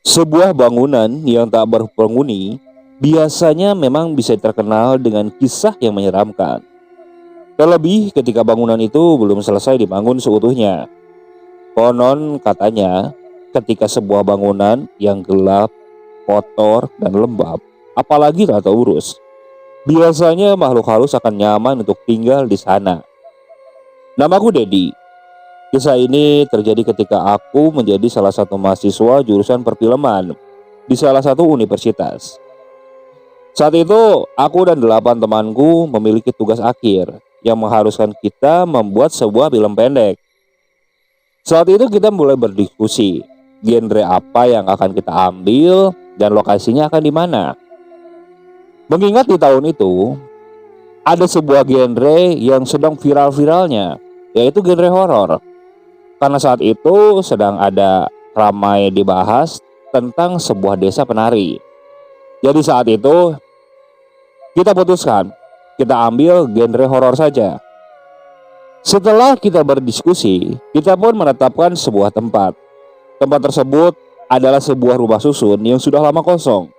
Sebuah bangunan yang tak berpenghuni biasanya memang bisa terkenal dengan kisah yang menyeramkan. Terlebih ketika bangunan itu belum selesai dibangun seutuhnya. Konon katanya, ketika sebuah bangunan yang gelap, kotor, dan lembab, apalagi tak terurus, biasanya makhluk halus akan nyaman untuk tinggal di sana. Namaku Dedi. Kisah ini terjadi ketika aku menjadi salah satu mahasiswa jurusan perfilman di salah satu universitas. Saat itu, aku dan 8 temanku memiliki tugas akhir yang mengharuskan kita membuat sebuah film pendek. Saat itu kita mulai berdiskusi, genre apa yang akan kita ambil dan lokasinya akan di mana. Mengingat di tahun itu, ada sebuah genre yang sedang viral-viralnya, yaitu genre horor. Karena saat itu sedang ada ramai dibahas tentang sebuah desa penari. Jadi saat itu kita putuskan kita ambil genre horor saja. Setelah kita berdiskusi, kita pun menetapkan sebuah tempat. Tempat tersebut adalah sebuah rumah susun yang sudah lama kosong.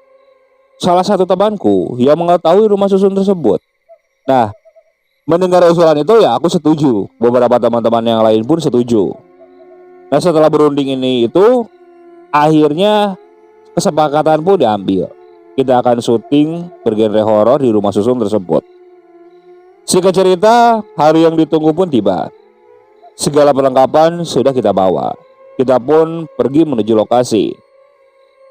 Salah satu temanku yang mengetahui rumah susun tersebut. Nah, mendengar usulan itu ya aku setuju. Beberapa teman-teman yang lain pun setuju. Nah, setelah berunding ini itu akhirnya kesepakatan pun diambil. Kita akan syuting bergenre horor di rumah susun tersebut. Singkat cerita, hari yang ditunggu pun tiba. Segala perlengkapan sudah kita bawa. Kita pun pergi menuju lokasi.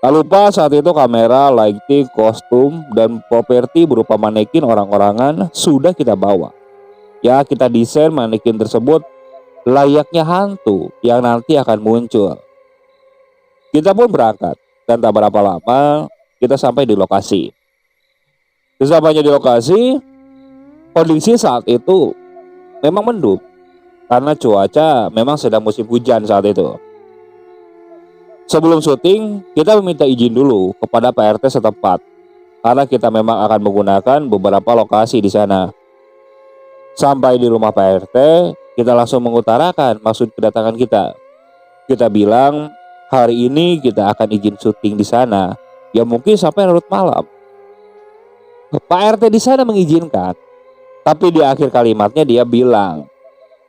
Tak lupa saat itu kamera, lighting, kostum, dan properti berupa manekin orang-orangan sudah kita bawa. Ya, kita desain manekin tersebut layaknya hantu yang nanti akan muncul. Kita pun berangkat dan tak berapa lama kita sampai di lokasi. Sesampainya di lokasi, kondisi saat itu memang mendung karena cuaca memang sedang musim hujan saat itu. Sebelum syuting, kita meminta izin dulu kepada PRT setempat karena kita memang akan menggunakan beberapa lokasi di sana. Sampai di rumah PRT, kita langsung mengutarakan maksud kedatangan kita. Kita bilang hari ini kita akan izin syuting di sana, ya mungkin sampai larut malam. Pak RT di sana mengizinkan, tapi di akhir kalimatnya dia bilang,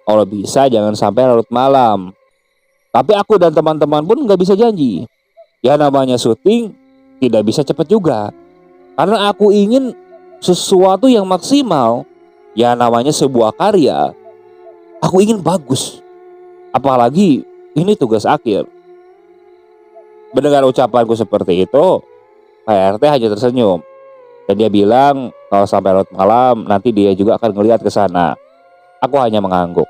kalau bisa jangan sampai larut malam. Tapi aku dan teman-teman pun nggak bisa janji. Ya namanya syuting tidak bisa cepat juga, karena aku ingin sesuatu yang maksimal. Ya namanya sebuah karya, aku ingin bagus. Apalagi ini tugas akhir. Mendengar ucapanku seperti itu, Pak RT hanya tersenyum. Dan dia bilang kalau sampai larut malam nanti dia juga akan ngelihat ke sana. Aku hanya mengangguk.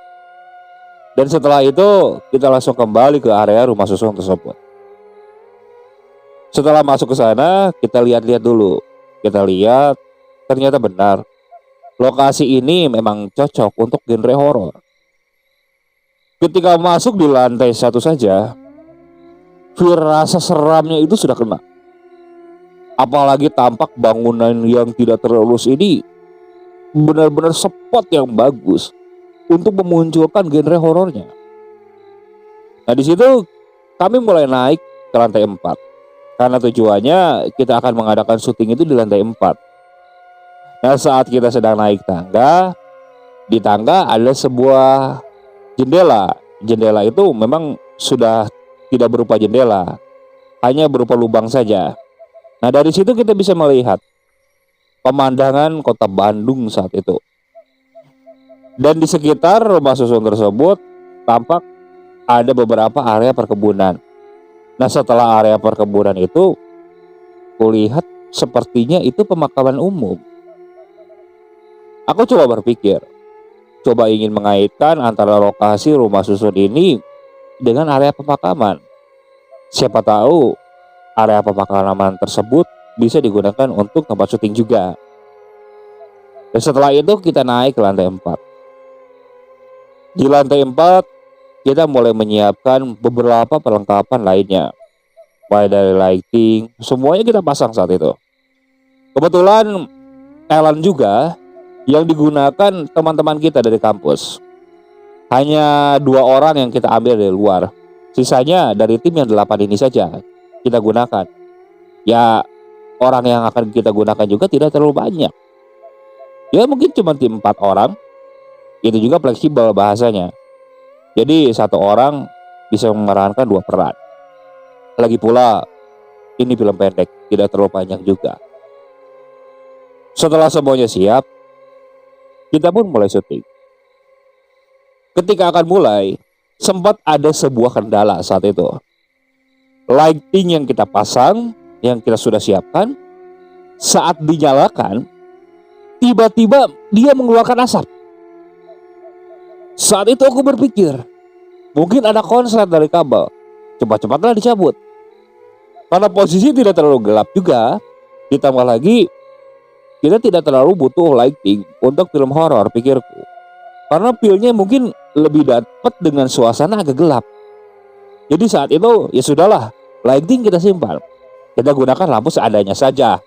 Dan setelah itu kita langsung kembali ke area rumah susun tersebut. Setelah masuk ke sana, kita lihat-lihat dulu. Kita lihat ternyata benar. Lokasi ini memang cocok untuk genre horor. Ketika masuk di lantai satu saja, rasa seramnya itu sudah kena. Apalagi tampak bangunan yang tidak terurus ini benar-benar spot yang bagus untuk memunculkan genre horornya. Nah, di situ kami mulai naik ke lantai 4. Karena tujuannya kita akan mengadakan syuting itu di lantai 4. Nah, saat kita sedang naik tangga, di tangga ada sebuah jendela. Jendela itu memang sudah tidak berupa jendela, hanya berupa lubang saja. Nah, dari situ kita bisa melihat pemandangan kota Bandung saat itu. Dan di sekitar rumah susun tersebut tampak ada beberapa area perkebunan. Nah, setelah area perkebunan itu, kulihat sepertinya itu pemakaman umum. Aku coba berpikir, coba ingin mengaitkan antara lokasi rumah susun ini dengan area pemakaman. Siapa tahu area pemakaman tersebut bisa digunakan untuk tempat syuting juga. Dan setelah itu kita naik ke lantai 4. Di lantai 4 kita mulai menyiapkan beberapa perlengkapan lainnya. Mulai dari lighting, semuanya kita pasang saat itu. Kebetulan Ellen juga yang digunakan teman-teman kita dari kampus. Hanya 2 orang yang kita ambil dari luar. Sisanya dari tim yang 8 ini saja kita gunakan. Ya, orang yang akan kita gunakan juga tidak terlalu banyak. Ya mungkin cuma tim 4 orang. Itu juga fleksibel bahasanya. Jadi 1 orang bisa memerankan 2 peran. Lagi pula ini film pendek, tidak terlalu panjang juga. Setelah semuanya siap, kita pun mulai syuting. Ketika akan mulai, sempat ada sebuah kendala saat itu. Lighting yang kita pasang, yang kita sudah siapkan, saat dinyalakan, tiba-tiba dia mengeluarkan asap. Saat itu aku berpikir, mungkin ada konslet dari kabel. Cepat-cepatlah dicabut. Karena posisi tidak terlalu gelap juga, ditambah lagi kita tidak terlalu butuh lighting untuk film horor, pikirku. Karena feel-nya mungkin lebih dapat dengan suasana agak gelap. Jadi saat itu ya sudahlah, lighting kita simpan. Kita gunakan lampu seadanya saja.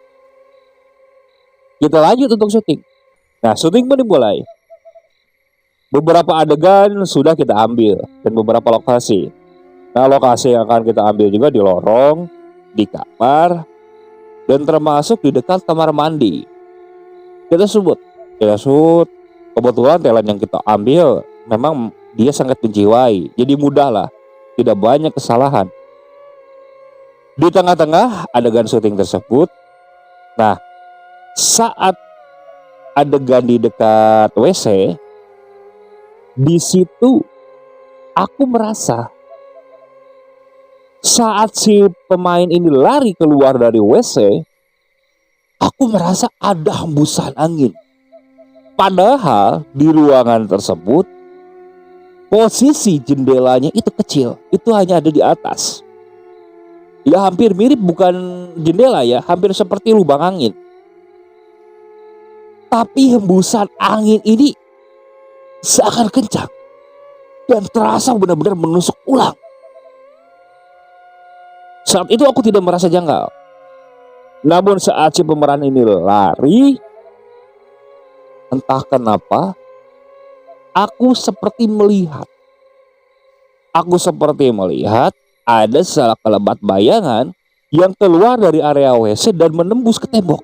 Kita lanjut untuk syuting. Nah, syuting pun dimulai. Beberapa adegan sudah kita ambil dan beberapa lokasi. Nah, lokasi yang akan kita ambil juga di lorong, di kamar, dan termasuk di dekat kamar mandi. Kita shoot. Kebetulan talent yang kita ambil memang dia sangat menjiwai, jadi mudah lah, tidak banyak kesalahan. Di tengah-tengah adegan syuting tersebut, nah saat adegan di dekat WC, di situ aku merasa saat si pemain ini lari keluar dari WC, aku merasa ada hembusan angin. Padahal di ruangan tersebut posisi jendelanya itu kecil, itu hanya ada di atas. Ya hampir mirip, bukan jendela ya, hampir seperti lubang angin. Tapi hembusan angin ini seakan kencang dan terasa benar-benar menusuk ulang. Saat itu aku tidak merasa janggal. Namun saat si pemeran ini lari, entah kenapa aku seperti melihat ada sekelebat bayangan yang keluar dari area WC dan menembus ke tembok.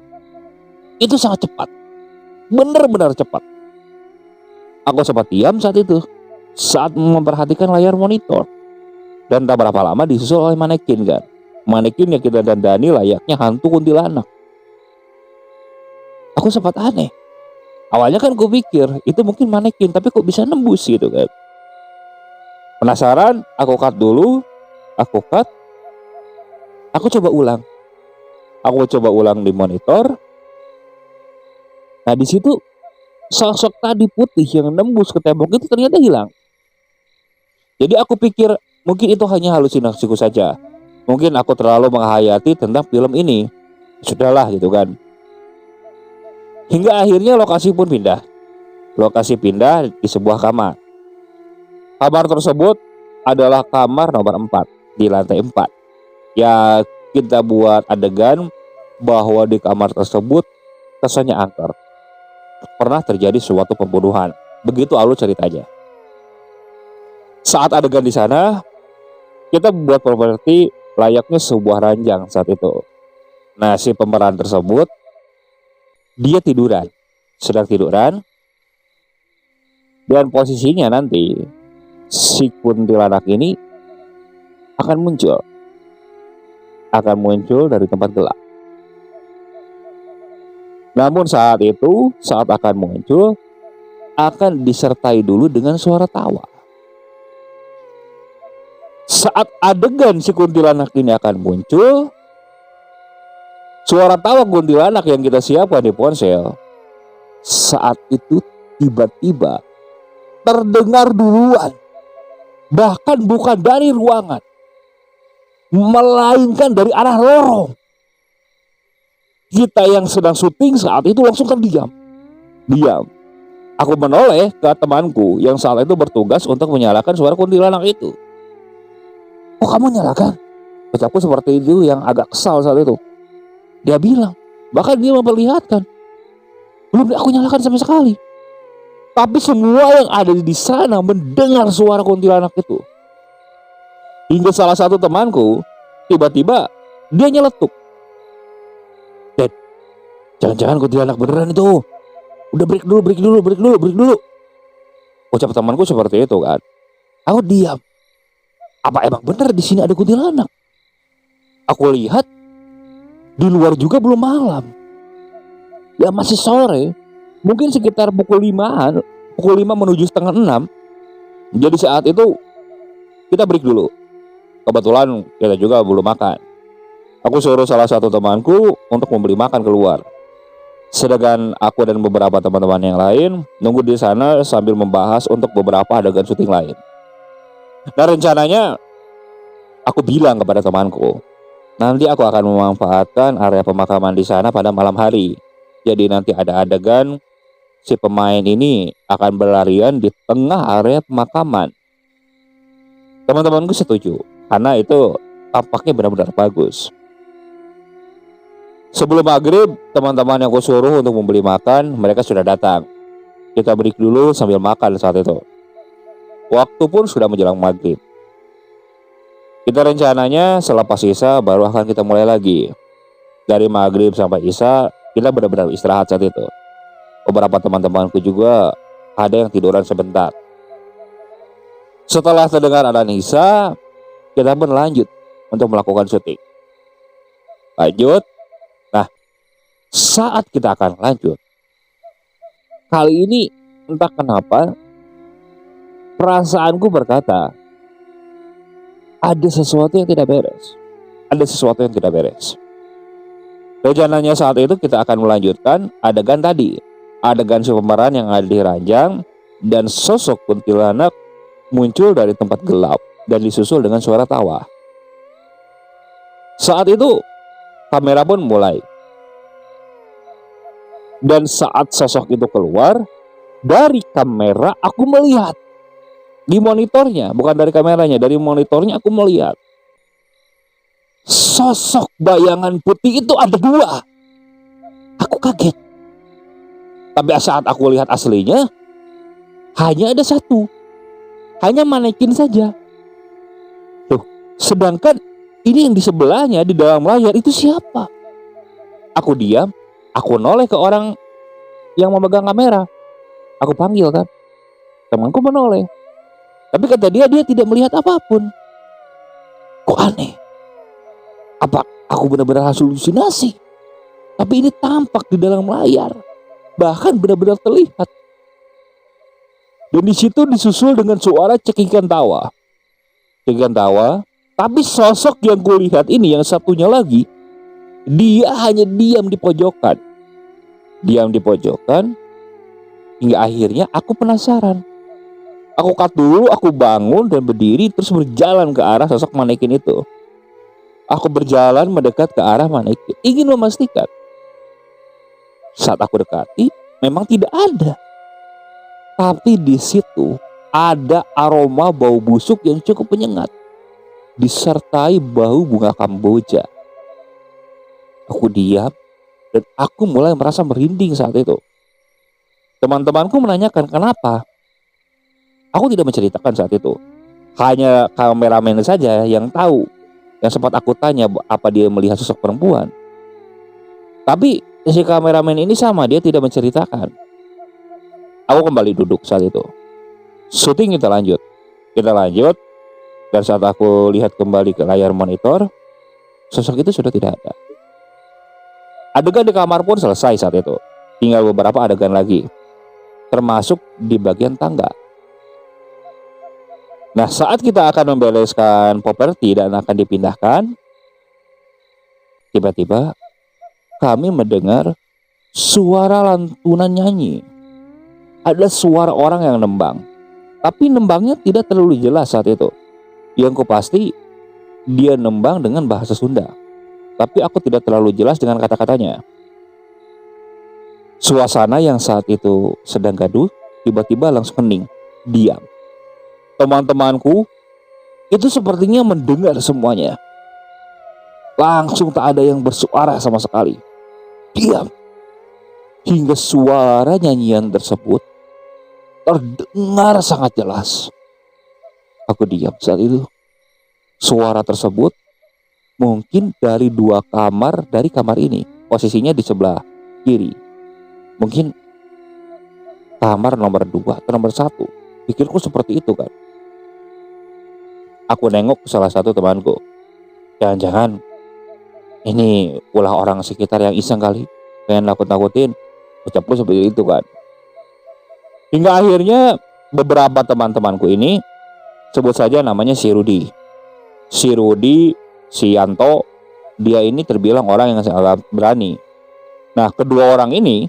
Itu sangat cepat, benar-benar cepat. Aku sempat diam saat itu, saat memperhatikan layar monitor. Dan tak berapa lama disusul oleh manekin kan. Manekin yang kita dandani layaknya hantu kuntilanak. Aku sempat aneh. Awalnya kan gue pikir itu mungkin manekin, tapi kok bisa nembus gitu kan. Penasaran, aku cut dulu. Aku coba ulang di monitor. Nah di situ sosok tadi putih yang nembus ke tembok itu ternyata hilang. Jadi aku pikir mungkin itu hanya halusinasiku saja. Mungkin aku terlalu menghayati tentang film ini. Sudahlah gitu kan. Hingga akhirnya lokasi pun pindah. Lokasi pindah di sebuah kamar. Kamar tersebut adalah kamar nomor 4 di lantai 4. Ya kita buat adegan bahwa di kamar tersebut kesannya angker. Pernah terjadi suatu pembunuhan. Begitu alur ceritanya. Saat adegan di sana, kita buat properti layaknya sebuah ranjang saat itu. Nah, si pemeran tersebut dia sedang tiduran, dan posisinya nanti si kuntilanak ini akan muncul dari tempat gelap. Namun saat akan muncul, akan disertai dulu dengan suara tawa. Saat adegan si kuntilanak ini akan muncul, suara tawa kuntilanak yang kita siapkan di ponsel, saat itu tiba-tiba terdengar duluan. Bahkan bukan dari ruangan, melainkan dari arah lorong. Kita yang sedang syuting saat itu langsung terdiam. Aku menoleh ke temanku yang saat itu bertugas untuk menyalakan suara kuntilanak itu. "Oh, kamu nyalakan?" Ucapku seperti itu yang agak kesal saat itu. Dia bilang, bahkan dia memperlihatkan. Belum aku nyalakan sama sekali. Tapi semua yang ada di sana mendengar suara kuntilanak itu. Hingga salah satu temanku tiba-tiba dia nyeletuk, "Dad, jangan-jangan kuntilanak beneran itu. Udah break dulu. Ucap temanku seperti itu kan. Aku diam. Apa emang bener di sini ada kuntilanak? Aku lihat di luar juga belum malam. Ya masih sore. Mungkin sekitar pukul 5-an, pukul 5 menuju setengah 6. Jadi saat itu kita break dulu. Kebetulan kita juga belum makan. Aku suruh salah satu temanku untuk membeli makan keluar. Sedangkan aku dan beberapa teman-teman yang lain nunggu di sana sambil membahas untuk beberapa adegan syuting lain. Nah, rencananya aku bilang kepada temanku, nanti aku akan memanfaatkan area pemakaman di sana pada malam hari. Jadi nanti ada adegan si pemain ini akan berlarian di tengah area pemakaman. Teman-temanku setuju karena itu tampaknya benar-benar bagus. Sebelum maghrib, teman-teman yang aku suruh untuk membeli makan, mereka sudah datang. Kita break dulu sambil makan saat itu. Waktu pun sudah menjelang maghrib. Kita rencananya selepas Isya baru akan kita mulai lagi. Dari maghrib sampai Isya, kita benar-benar istirahat saat itu. Beberapa teman-temanku juga ada yang tiduran sebentar. Setelah terdengar adzan Isya, kita pun lanjut untuk melakukan syuting. Lanjut. Nah, saat kita akan lanjut, kali ini entah kenapa perasaanku berkata ada sesuatu yang tidak beres. Rencananya saat itu kita akan melanjutkan adegan tadi, adegan si pemeran yang ada di ranjang dan sosok kuntilanak muncul dari tempat gelap dan disusul dengan suara tawa. Saat itu kamera pun mulai. Dan saat sosok itu keluar dari kamera, aku melihat di monitornya, bukan dari kameranya, dari monitornya aku melihat sosok bayangan putih itu ada 2. Aku kaget. Tapi saat aku lihat aslinya, hanya ada 1. Hanya manekin saja. Loh, sedangkan ini yang di sebelahnya di dalam layar itu siapa? Aku diam, aku noleh ke orang yang memegang kamera. Aku panggil kan. Temanku menoleh. Tapi kata dia tidak melihat apapun. Kok aneh? Apa aku benar-benar halusinasi? Tapi ini tampak di dalam layar. Bahkan benar-benar terlihat. Dan di situ disusul dengan suara cekikan tawa. Tapi sosok yang kulihat ini yang satunya lagi, dia hanya diam di pojokan. Hingga akhirnya aku penasaran. Aku cut dulu, aku bangun dan berdiri terus berjalan ke arah sosok manekin itu. Aku berjalan mendekat ke arah manekin, ingin memastikan. Saat aku dekati, memang tidak ada. Tapi di situ ada aroma bau busuk yang cukup menyengat, disertai bau bunga kamboja. Aku diam dan aku mulai merasa merinding saat itu. Teman-temanku menanyakan kenapa. Aku tidak menceritakan saat itu. Hanya kameramen saja yang tahu. Yang sempat aku tanya apa dia melihat sosok perempuan. Tapi si kameramen ini sama, dia tidak menceritakan. Aku kembali duduk saat itu. Syuting kita lanjut. Dan saat aku lihat kembali ke layar monitor, sosok itu sudah tidak ada. Adegan di kamar pun selesai saat itu. Tinggal beberapa adegan lagi, termasuk di bagian tangga. Nah, saat kita akan membereskan properti dan akan dipindahkan, tiba-tiba kami mendengar suara lantunan nyanyi. Ada suara orang yang nembang, tapi nembangnya tidak terlalu jelas saat itu. Yang ku pasti dia nembang dengan bahasa Sunda, tapi aku tidak terlalu jelas dengan kata-katanya. Suasana yang saat itu sedang gaduh tiba-tiba langsung hening, diam. Teman-temanku itu sepertinya mendengar semuanya. Langsung tak ada yang bersuara sama sekali. Diam. hingga suara nyanyian tersebut terdengar sangat jelas. Aku diam saat itu. Suara tersebut mungkin dari 2 kamar dari kamar ini. Posisinya di sebelah kiri. Mungkin kamar nomor 2 atau nomor 1. Pikirku seperti itu kan. Aku nengok ke salah satu temanku. Jangan-jangan ini ulah orang sekitar yang iseng kali, pengen nakut-nakutin. Ucapku seperti itu kan. Hingga akhirnya beberapa teman-temanku ini, sebut saja namanya si Rudi. Si Yanto, dia ini terbilang orang yang sangat berani. Nah, kedua orang ini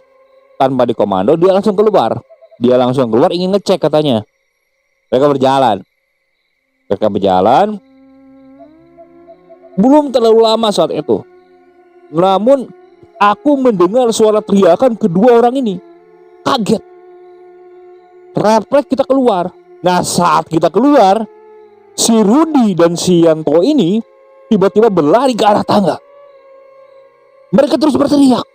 tanpa dikomando dia langsung keluar. Dia langsung keluar ingin ngecek katanya. Mereka berjalan. Belum terlalu lama saat itu. Namun aku mendengar suara teriakan kedua orang ini. Kaget. Refleks kita keluar. Nah, saat kita keluar, si Rudi dan si Yanto ini tiba-tiba berlari ke arah tangga. Mereka terus berteriak.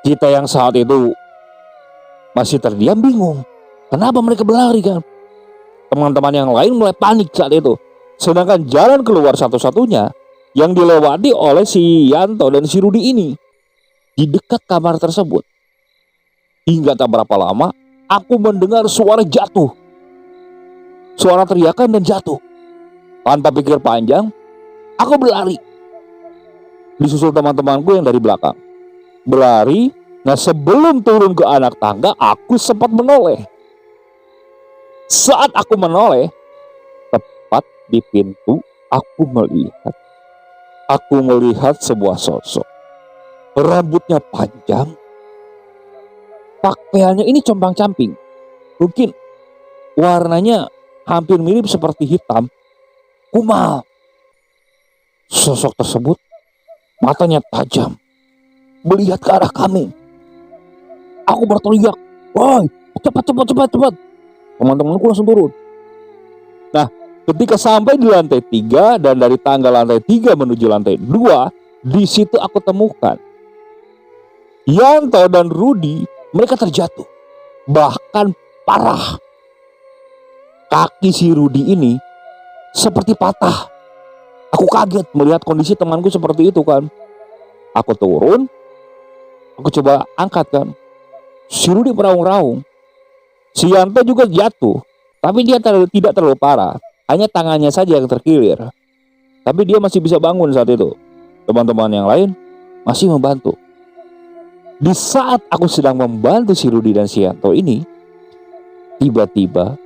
Kita yang saat itu masih terdiam bingung. Kenapa mereka berlari kan? Teman-teman yang lain mulai panik saat itu. Sedangkan jalan keluar satu-satunya yang dilewati oleh si Yanto dan si Rudi ini di dekat kamar tersebut. Hingga tak berapa lama aku mendengar suara jatuh. Suara teriakan dan jatuh. Tanpa pikir panjang, aku berlari. Disusul teman-temanku yang dari belakang. Berlari, nah sebelum turun ke anak tangga, aku sempat menoleh. Saat aku menoleh, tepat di pintu, aku melihat sebuah sosok. Rambutnya panjang, pakaiannya ini compang-camping. Mungkin warnanya hampir mirip seperti hitam, kumal. Sosok tersebut matanya tajam, melihat ke arah kami. Aku berteriak, "Woi, cepat!" Teman-temanku langsung turun. Nah, ketika sampai di lantai 3 dan dari tangga lantai 3 menuju lantai 2, di situ aku temukan Yanto dan Rudi, mereka terjatuh. Bahkan parah. Kaki si Rudi ini seperti patah. Aku kaget melihat kondisi temanku seperti itu kan. Aku turun, aku coba angkat kan. Si Rudi meraung-raung. Si Yanto juga jatuh, tapi dia tidak terlalu parah. Hanya tangannya saja yang terkilir. Tapi dia masih bisa bangun saat itu. Teman-teman yang lain masih membantu. Di saat aku sedang membantu si Rudi dan si Yanto ini, tiba-tiba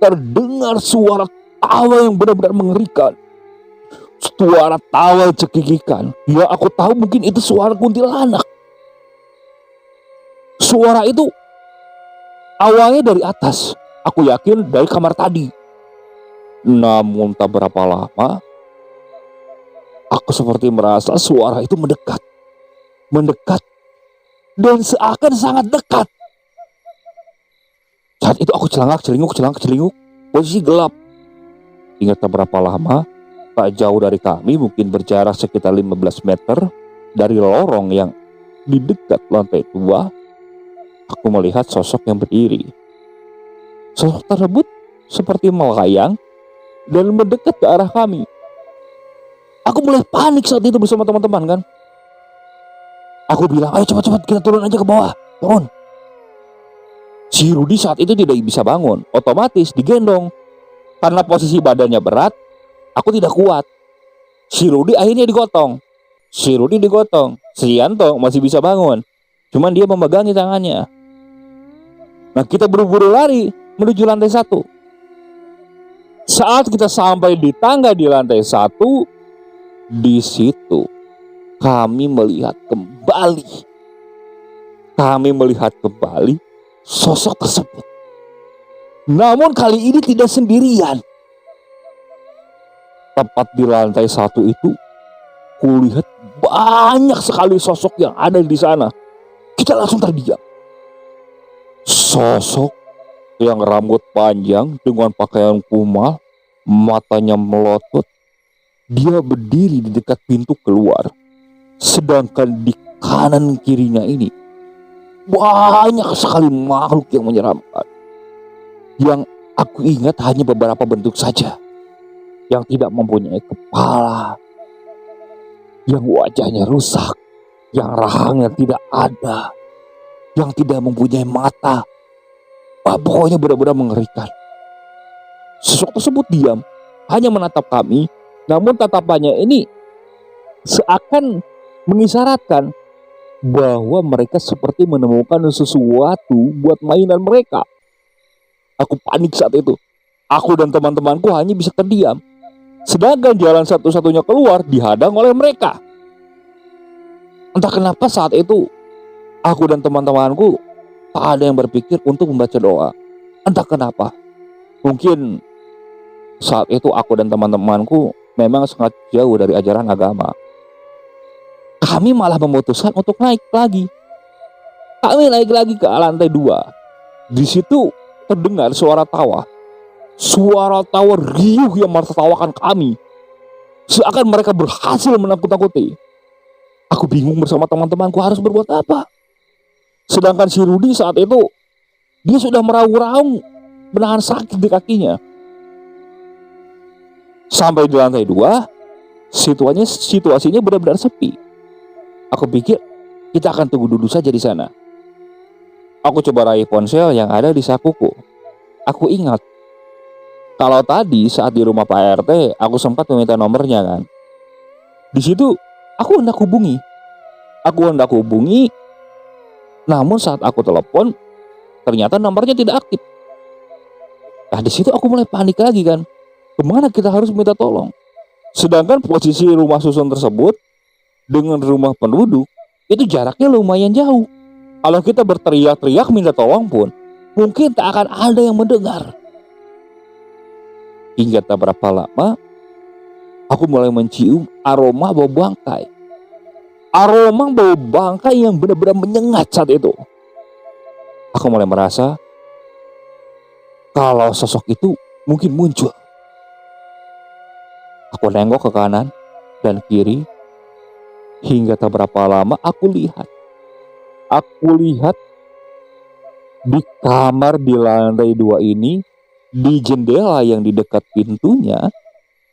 terdengar suara tawa yang benar-benar mengerikan. Suara tawa cekikikan. Ya, aku tahu mungkin itu suara kuntilanak. Suara itu awalnya dari atas. Aku yakin dari kamar tadi. Namun tak berapa lama, aku seperti merasa suara itu mendekat. Dan seakan sangat dekat. Saat itu aku celinguk. Posisi gelap. Hingga tak berapa lama, tak jauh dari kami, mungkin berjarak sekitar 15 meter dari lorong yang di dekat lantai 2, aku melihat sosok yang berdiri. Sosok tersebut seperti melayang dan mendekat ke arah kami. Aku mulai panik saat itu bersama teman-teman kan. Aku bilang, ayo cepat kita turun aja ke bawah. Turun. Si Rudi saat itu tidak bisa bangun. Otomatis digendong. Karena posisi badannya berat, aku tidak kuat. Si Rudi akhirnya digotong. Si Yanto masih bisa bangun. Cuman dia memegangi tangannya. Nah, kita buru-buru lari menuju lantai 1. Saat kita sampai di tangga di lantai 1, di situ kami melihat kembali sosok tersebut. Namun kali ini tidak sendirian. Tepat di lantai 1 itu, kulihat banyak sekali sosok yang ada di sana. Kita langsung terdiam. Sosok yang rambut panjang dengan pakaian kumal, matanya melotot. Dia berdiri di dekat pintu keluar. Sedangkan di kanan kirinya ini banyak sekali makhluk yang menyeramkan. Yang aku ingat hanya beberapa bentuk saja, yang tidak mempunyai kepala, yang wajahnya rusak, yang rahangnya tidak ada, yang tidak mempunyai mata. Pokoknya benar-benar mengerikan. Sosok tersebut diam, hanya menatap kami, namun tatapannya ini seakan mengisyaratkan bahwa mereka seperti menemukan sesuatu buat mainan mereka. Aku panik saat itu. Aku dan teman-temanku hanya bisa terdiam, sedangkan jalan satu-satunya keluar dihadang oleh mereka. Entah kenapa saat itu aku dan teman-temanku tak ada yang berpikir untuk membaca doa. Entah kenapa. Mungkin saat itu aku dan teman-temanku memang sangat jauh dari ajaran agama. Kami malah memutuskan untuk naik lagi. Kami naik lagi ke lantai 2. Di situ terdengar suara tawa. Suara tawa riuh yang menertawakan kami. Seakan mereka berhasil menakut-nakuti. Aku bingung bersama teman-temanku harus berbuat apa. Sedangkan si Rudi saat itu, dia sudah meraung-raung menahan sakit di kakinya. Sampai di lantai 2, situasinya benar-benar sepi. Aku pikir kita akan tunggu dulu saja di sana. Aku coba raih ponsel yang ada di sakuku. Aku ingat kalau tadi saat di rumah Pak RT aku sempat meminta nomornya kan. Di situ aku hendak hubungi, namun saat aku telepon ternyata nomornya tidak aktif. Nah di situ aku mulai panik lagi kan. Kemana kita harus minta tolong? Sedangkan posisi rumah susun tersebut dengan rumah penduduk itu jaraknya lumayan jauh. Kalau kita berteriak-teriak minta tolong pun mungkin tak akan ada yang mendengar. Hingga tak berapa lama aku mulai mencium aroma bau bangkai. Aroma bau bangkai yang benar-benar menyengat saat itu. Aku mulai merasa kalau sosok itu mungkin muncul. Aku nengok ke kanan dan kiri. Hingga tak berapa lama aku lihat di kamar di lantai 2 ini, di jendela yang di dekat pintunya,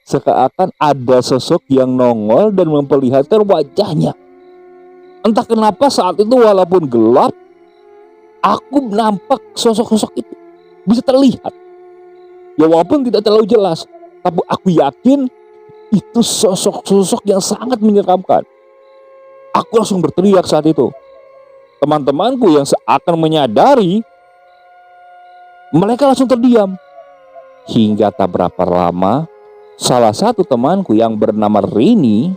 seakan ada sosok yang nongol dan memperlihatkan wajahnya. Entah kenapa saat itu walaupun gelap, aku nampak sosok-sosok itu bisa terlihat. Ya walaupun tidak terlalu jelas, tapi aku yakin itu sosok-sosok yang sangat menyeramkan. Aku langsung berteriak saat itu. Teman-temanku yang seakan menyadari, mereka langsung terdiam. Hingga tak berapa lama, salah satu temanku yang bernama Rini,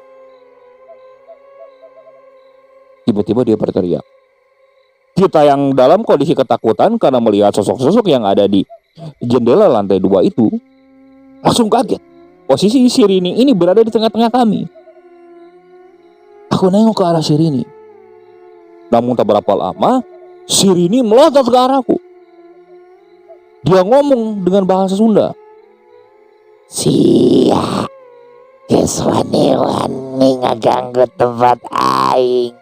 tiba-tiba dia berteriak. Kita yang dalam kondisi ketakutan karena melihat sosok-sosok yang ada di jendela lantai 2 itu, langsung kaget. Posisi si Rini ini berada di tengah-tengah kami. Aku nengok ke arah si Rini. Namun tak berapa lama, si Rini meloncat ke arahku. Dia ngomong dengan bahasa Sunda. Sia, geus wani-wani ngaganggu tempat aing.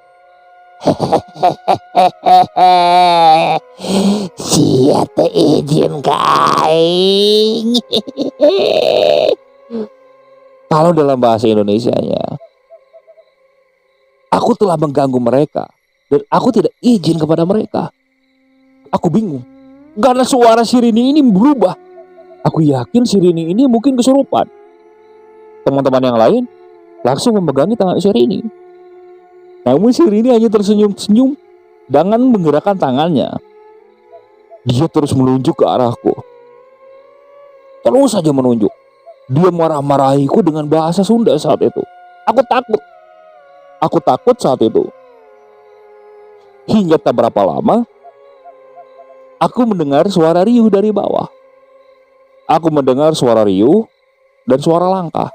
Sia teu izin ka aing. Kalau dalam bahasa Indonesianya, aku telah mengganggu mereka dan aku tidak izin kepada mereka. Aku bingung karena suara si Rini ini berubah. Aku yakin si Rini ini mungkin kesurupan. Teman-teman yang lain langsung memegangi tangan si Rini. Namun si Rini hanya tersenyum-senyum dengan menggerakkan tangannya. Dia terus menunjuk ke arahku. Terus saja menunjuk. Dia marah-marahiku dengan bahasa Sunda saat itu. Aku takut saat itu. Hingga tak berapa lama, aku mendengar suara riuh dari bawah. Aku mendengar suara riuh dan suara langkah.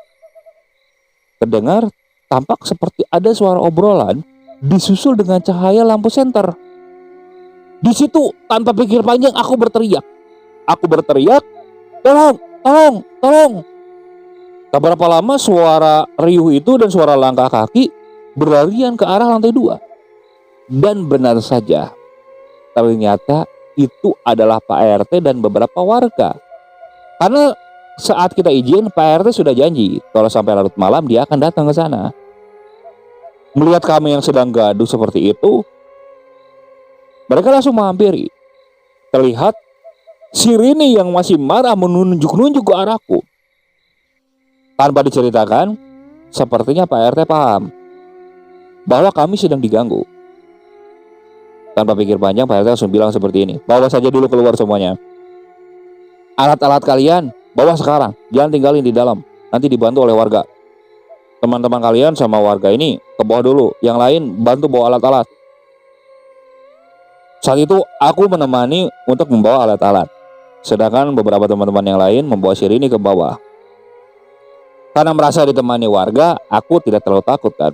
Terdengar tampak seperti ada suara obrolan disusul dengan cahaya lampu senter. Di situ tanpa pikir panjang aku berteriak. Tolong, tolong, tolong. Tak berapa lama suara riuh itu dan suara langkah kaki berlarian ke arah lantai 2. Dan benar saja, ternyata itu adalah Pak RT dan beberapa warga. Karena saat kita izin, Pak RT sudah janji kalau sampai larut malam dia akan datang ke sana. Melihat kami yang sedang gaduh seperti itu, mereka langsung menghampiri. Terlihat si Rini yang masih marah menunjuk-nunjuk ke arahku. Tanpa diceritakan, sepertinya Pak RT paham bahwa kami sedang diganggu. Tanpa pikir panjang, Pak RT langsung bilang seperti ini, bawa saja dulu keluar semuanya. Alat-alat kalian bawa sekarang, jangan tinggalin di dalam, nanti dibantu oleh warga. Teman-teman kalian sama warga ini ke bawah dulu, yang lain bantu bawa alat-alat. Saat itu aku menemani untuk membawa alat-alat, sedangkan beberapa teman-teman yang lain membawa si Rini ke bawah. Karena merasa ditemani warga, aku tidak terlalu takut kan.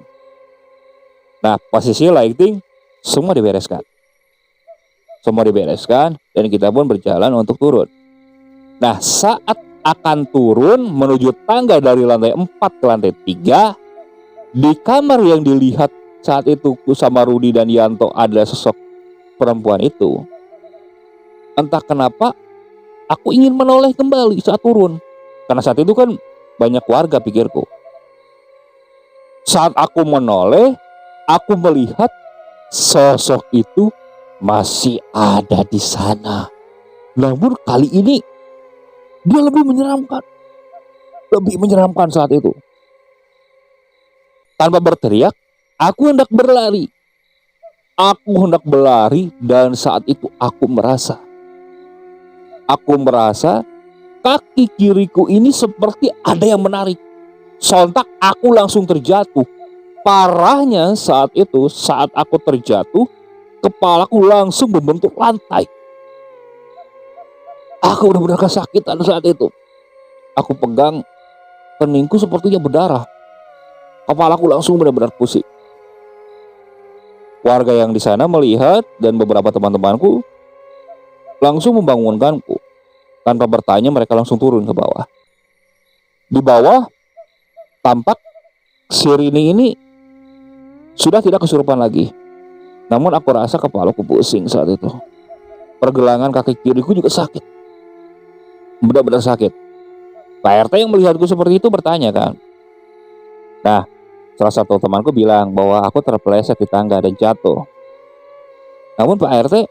Nah, posisi lighting semua dibereskan. Dan kita pun berjalan untuk turun. Nah, saat akan turun menuju tangga dari lantai 4 ke lantai 3, di kamar yang dilihat saat itu sama Rudi dan Yanto adalah sosok perempuan itu. Entah kenapa aku ingin menoleh kembali saat turun, karena saat itu kan banyak warga, pikirku. Saat aku menoleh, aku melihat sosok itu masih ada di sana. Namun kali ini dia lebih menyeramkan saat itu. Tanpa berteriak, aku hendak berlari. Dan saat itu aku merasa kaki kiriku ini seperti ada yang menarik. Sontak aku langsung terjatuh. Parahnya saat itu, saat aku terjatuh, kepalaku langsung membentuk lantai. Aku benar-benar kesakitan saat itu. Aku pegang keningku sepertinya berdarah. Kepalaku langsung benar-benar pusing. Warga yang di sana melihat dan beberapa teman-temanku langsung membangunkanku. Tanpa bertanya, mereka langsung turun ke bawah. Di bawah tampak si Rini ini sudah tidak kesurupan lagi. Namun aku rasa kepalaku pusing saat itu. Pergelangan kaki kiriku juga sakit. Benar-benar sakit. Pak RT yang melihatku seperti itu bertanya kan. Nah, salah satu temanku bilang bahwa aku terpeleset di tangga dan jatuh. Namun Pak RT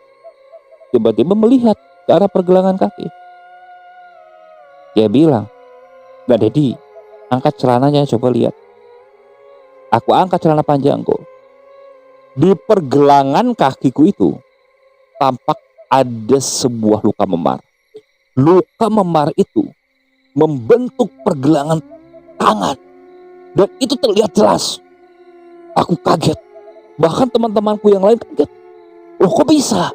tiba-tiba melihat ke arah pergelangan kaki. Dia bilang, "Mbak Dedi, angkat celananya, coba lihat." Aku angkat celana panjangku. Di pergelangan kakiku itu tampak ada sebuah luka memar. Luka memar itu membentuk pergelangan tangan. Dan itu terlihat jelas. Aku kaget. Bahkan teman-temanku yang lain kaget. Loh, kok bisa?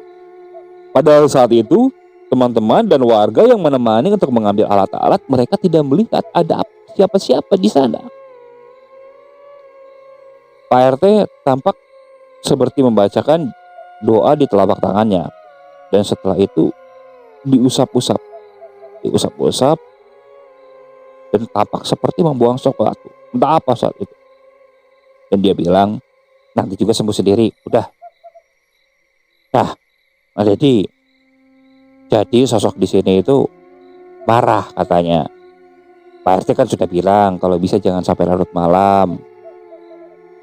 Padahal saat itu teman-teman dan warga yang menemani untuk mengambil alat-alat, mereka tidak melihat ada siapa-siapa di sana. Pak RT tampak seperti membacakan doa di telapak tangannya. Dan setelah itu diusap-usap dan tampak seperti membuang sesuatu, entah apa saat itu. Dan dia bilang, nanti juga sembuh sendiri, udah. Nah, jadi sosok di sini itu marah katanya. Pak RT kan sudah bilang kalau bisa jangan sampai larut malam.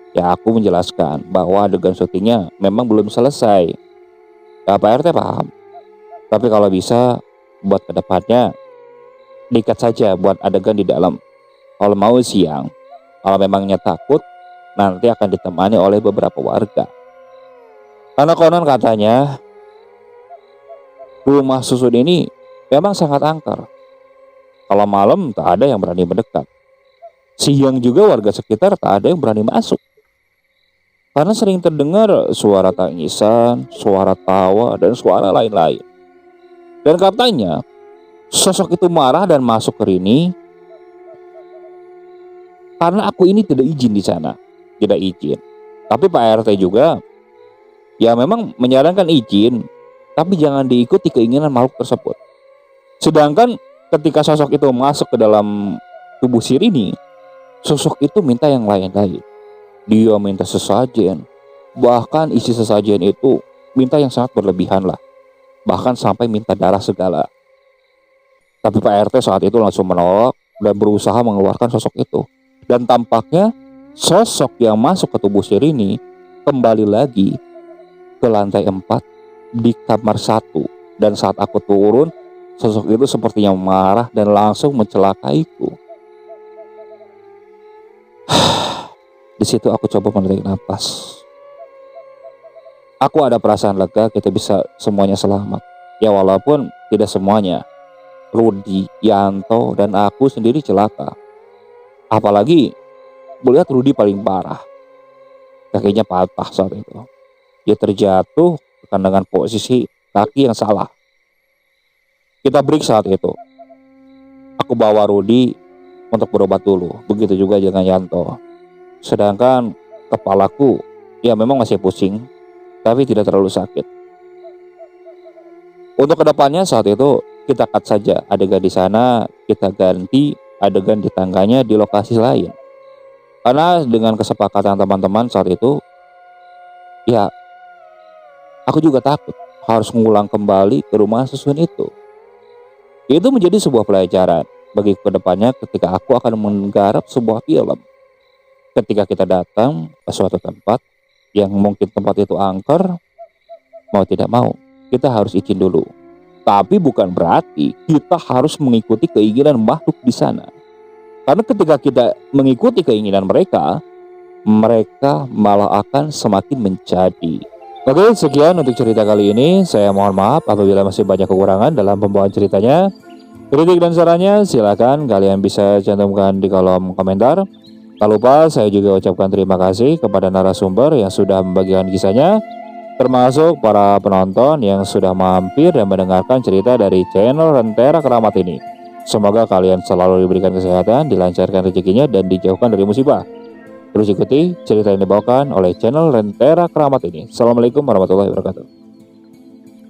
Ya, aku menjelaskan bahwa adegan syutingnya memang belum selesai. Ya, Pak RT paham. Tapi kalau bisa buat kedepannya diikat saja buat adegan di dalam. Kalau mau siang, kalau memangnya takut, nanti akan ditemani oleh beberapa warga. Karena konon katanya rumah susun ini memang sangat angker. Kalau malam tak ada yang berani mendekat. Siang juga warga sekitar tak ada yang berani masuk. Karena sering terdengar suara tangisan, suara tawa, dan suara lain-lain. Dan katanya sosok itu marah dan masuk ke Rini karena aku ini tidak izin di sana, tidak izin. Tapi Pak RT juga ya memang menyarankan izin, tapi jangan diikuti keinginan makhluk tersebut. Sedangkan ketika sosok itu masuk ke dalam tubuh si Rini, sosok itu minta yang lain-lain. Dia minta sesajen, Bahkan isi sesajian itu minta yang sangat berlebihan lah. Bahkan sampai minta darah segala. Tapi Pak RT saat itu langsung menolak dan berusaha mengeluarkan sosok itu. Dan tampaknya sosok yang masuk ke tubuh Syerini kembali lagi ke lantai 4 di kamar 1. Dan saat aku turun, sosok itu sepertinya marah dan langsung mencelakaiku. Di situ aku coba menarik nafas. Aku ada perasaan lega kita bisa semuanya selamat. Ya walaupun tidak semuanya. Rudi, Yanto, dan aku sendiri celaka. Apalagi melihat Rudi paling parah. Kakinya patah saat itu. Dia terjatuh bukan dengan posisi kaki yang salah. Kita break saat itu. Aku bawa Rudi untuk berobat dulu. Begitu juga dengan Yanto. Sedangkan kepalaku ya memang masih pusing, tapi tidak terlalu sakit. Untuk kedepannya saat itu kita cut saja adegan di sana, kita ganti adegan di tangganya di lokasi lain. Karena dengan kesepakatan teman-teman saat itu, ya aku juga takut harus mengulang kembali ke rumah susun itu. Itu menjadi sebuah pelajaran bagi kedepannya ketika aku akan menggarap sebuah film. Ketika kita datang ke suatu tempat yang mungkin tempat itu angker, mau tidak mau kita harus izin dulu. Tapi bukan berarti kita harus mengikuti keinginan makhluk di sana. Karena ketika kita mengikuti keinginan mereka, mereka malah akan semakin menjadi. Oke, sekian untuk cerita kali ini. Saya mohon maaf apabila masih banyak kekurangan dalam pembawaan ceritanya. Kritik dan sarannya silakan kalian bisa cantumkan di kolom komentar. Tak lupa saya juga ucapkan terima kasih kepada narasumber yang sudah membagikan kisahnya, termasuk para penonton yang sudah mampir dan mendengarkan cerita dari channel Rentera Keramat ini. Semoga kalian selalu diberikan kesehatan, dilancarkan rezekinya, dan dijauhkan dari musibah. Terus ikuti cerita yang dibawakan oleh channel Rentera Keramat ini. Assalamualaikum warahmatullahi wabarakatuh.